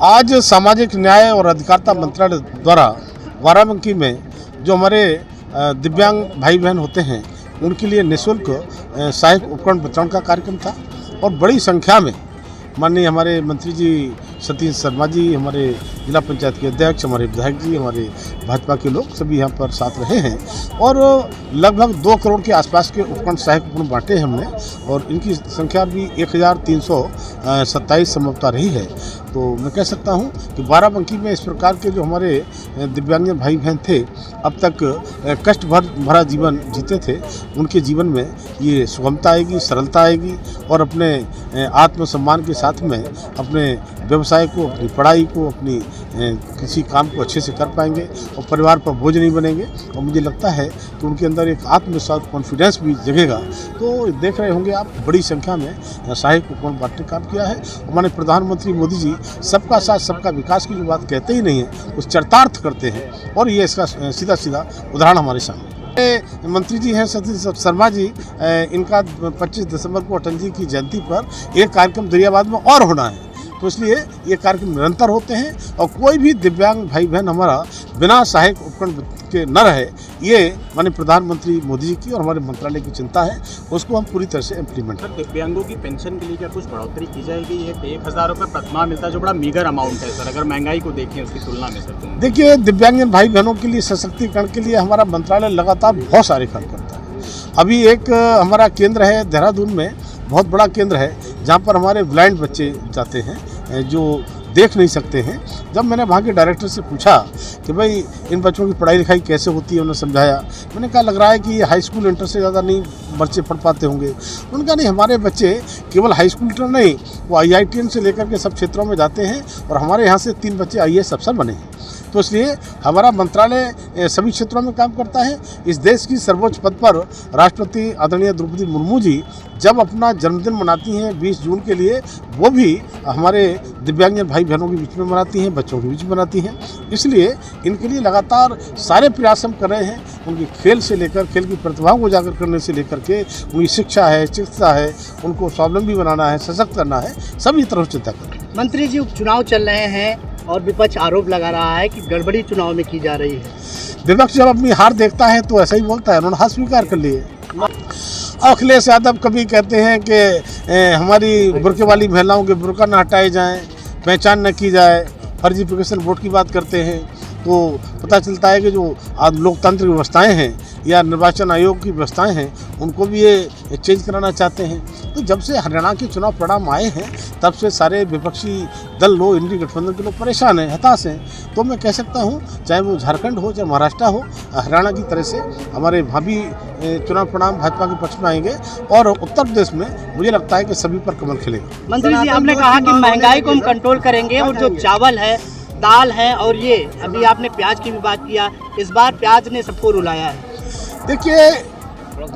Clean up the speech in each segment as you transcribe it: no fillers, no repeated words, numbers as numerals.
आज सामाजिक न्याय और अधिकारिता मंत्रालय द्वारा बाराबंकी में जो हमारे दिव्यांग भाई बहन होते हैं उनके लिए निःशुल्क सहायक उपकरण वितरण का कार्यक्रम था और बड़ी संख्या में माननीय हमारे मंत्री जी सतीश शर्मा जी, हमारे जिला पंचायत के अध्यक्ष, हमारे विधायक जी, हमारे भाजपा के लोग सभी यहाँ पर साथ रहे हैं और लगभग 2 करोड़ के आसपास के उपकरण सहायक उपकरण बांटे हैं हमने और इनकी संख्या भी 1327 संभवतः रही है। तो मैं कह सकता हूँ कि बाराबंकी में इस प्रकार के जो हमारे दिव्यांग भाई बहन थे, अब तक कष्ट भरा जीवन जीते थे, उनके जीवन में ये सुगमता आएगी, सरलता आएगी और अपने आत्मसम्मान के साथ में अपने व्यवसाय को, अपनी पढ़ाई को, अपनी किसी काम को अच्छे से कर पाएंगे और परिवार पर बोझ नहीं बनेंगे। और मुझे लगता है कि उनके अंदर एक आत्मविश्वास, कॉन्फिडेंस भी जगेगा। तो देख रहे होंगे आप, बड़ी संख्या में सहायक उपकरण बांटने का काम किया है। हमारे प्रधानमंत्री मोदी जी सबका साथ सबका विकास की जो बात कहते ही नहीं है, उस चरितार्थ करते हैं और ये इसका सीधा सीधा उदाहरण हमारे सामने। मंत्री जी हैं सतीश शर्मा जी, इनका 25 दिसंबर को अटल जी की जयंती पर एक कार्यक्रम दरियाबाद में और होना है, तो इसलिए ये कार्यक्रम निरंतर होते हैं और कोई भी दिव्यांग भाई बहन हमारा बिना सहायक उपकरण के न रहे, ये माननीय प्रधानमंत्री मोदी जी की और हमारे मंत्रालय की चिंता है, उसको हम पूरी तरह से इम्प्लीमेंट करें। दिव्यांगों की पेंशन के लिए क्या कुछ बढ़ोतरी की जाएगी? ये 1000 रुपये प्रतिमाह मिलता है, जो बड़ा मीगर अमाउंट है सर, अगर महंगाई को देखें उसकी तुलना में सर। देखिए, दिव्यांग भाई बहनों के लिए सशक्तिकरण के लिए हमारा मंत्रालय लगातार बहुत सारे काम करता है। अभी एक हमारा केंद्र है देहरादून में, बहुत बड़ा केंद्र है, जहाँ पर हमारे ब्लाइंड बच्चे जाते हैं जो देख नहीं सकते हैं। जब मैंने वहाँ के डायरेक्टर से पूछा कि भाई इन बच्चों की पढ़ाई लिखाई कैसे होती है, उन्होंने समझाया। मैंने कहा लग रहा है कि ये हाई स्कूल इंटर से ज़्यादा नहीं बच्चे पढ़ पाते होंगे। उन्होंने कहा नहीं, हमारे बच्चे केवल हाई स्कूल इंटर नहीं, वो IITN से लेकर के सब क्षेत्रों में जाते हैं और हमारे यहाँ से 3 बच्चे IAS अफसर बने हैं। तो इसलिए हमारा मंत्रालय सभी क्षेत्रों में काम करता है। इस देश की सर्वोच्च पद पर राष्ट्रपति आदरणीय द्रौपदी मुर्मू जी जब अपना जन्मदिन मनाती हैं 20 जून के लिए, वो भी हमारे दिव्यांग भाई बहनों के बीच में मनाती हैं, बच्चों के बीच में मनाती हैं। इसलिए इनके लिए लगातार सारे प्रयास हम कर रहे हैं। उनकी खेल से लेकर, खेल की प्रतिभाओं को उजागर करने से लेकर के उनकी शिक्षा है, चिकित्सा है, उनको स्वावलंबी बनाना है, सशक्त करना है, सभी तरफ चिंता कर रहे हैं। मंत्री जी, उपचुनाव चल रहे हैं और विपक्ष आरोप लगा रहा है कि गड़बड़ी चुनाव में की जा रही है। विपक्ष जब अपनी हार देखता है तो ऐसा ही बोलता है, उन्होंने हार स्वीकार कर लिए। अखिलेश यादव कभी कहते हैं कि हमारी बुर्के वाली महिलाओं के बुर्का न हटाए जाएं, पहचान न की जाए, फर्जीफिकेशन वोट की बात करते हैं। तो पता चलता है कि जो लोकतांत्रिक व्यवस्थाएं हैं या निर्वाचन आयोग की व्यवस्थाएं हैं, उनको भी ये चेंज कराना चाहते हैं। तो जब से हरियाणा के चुनाव परिणाम आए हैं, तब से सारे विपक्षी दल लोग, इंडी गठबंधन के लोग परेशान हैं, हताश हैं। तो मैं कह सकता हूँ, चाहे वो झारखंड हो, चाहे महाराष्ट्र हो, हरियाणा की तरह से हमारे भावी चुनाव परिणाम भाजपा के पक्ष में आएंगे और उत्तर प्रदेश में मुझे लगता है कि सभी पर कमल खिलेगा। मंत्री जी, आपने कहा कि महंगाई को हम कंट्रोल करेंगे और जो चावल है, दाल है और ये अभी आपने प्याज की भी बात किया, इस बार प्याज ने सबको रुलाया है। देखिए,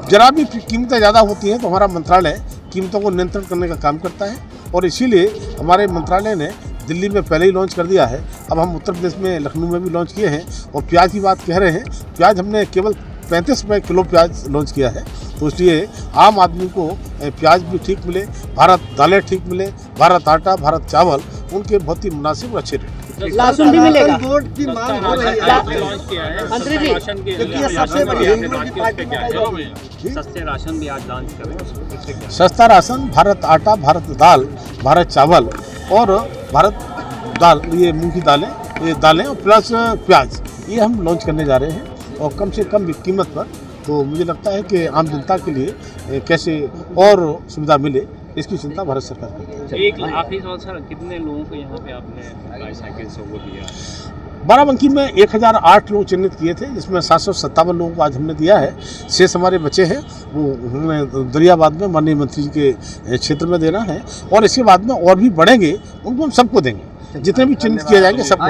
जरा भी कीमतें ज़्यादा होती हैं तो हमारा मंत्रालय कीमतों को नियंत्रण करने का काम करता है और इसीलिए हमारे मंत्रालय ने दिल्ली में पहले ही लॉन्च कर दिया है। अब हम उत्तर प्रदेश में लखनऊ में भी लॉन्च किए हैं और प्याज की बात कह रहे हैं, प्याज हमने केवल 35 रुपये किलो प्याज लॉन्च किया है। तो इसलिए आम आदमी को प्याज भी ठीक मिले, भारत दालें ठीक मिले, भारत आटा, भारत चावल, उनके बहुत ही मुनासिब और अच्छे रेट। लहसुन भी मिलेगा। बोर्ड की मांग हो रही है मंत्री जी, सबसे बड़ी सस्ते राशन भी आज लॉन्च करें। सस्ता राशन, भारत आटा, भारत दाल, भारत चावल और भारत दाल, ये मूंग की दालें, ये दालें और प्लस प्याज, ये हम लॉन्च करने जा रहे हैं और कम से कम कीमत पर। तो मुझे लगता है कि आम जनता के लिए कैसे और सुविधा मिले, इसकी चिंता भारत सरकार करती है। एक आखिरी सवाल सर, कितने लोगों को यहाँ पे आपने बाईसाइकिल से वो दिया? बाराबंकी में 1008 लोग चिन्हित किए थे, जिसमें 757 लोगों को आज हमने दिया है। शेष हमारे बचे हैं, वो हमें दरियाबाद में माननीय मंत्री जी के क्षेत्र में देना है और इसके बाद में और भी बढ़ेंगे, उनको हम सबको देंगे। जितने भी चिन्हित किए जाएंगे सबको।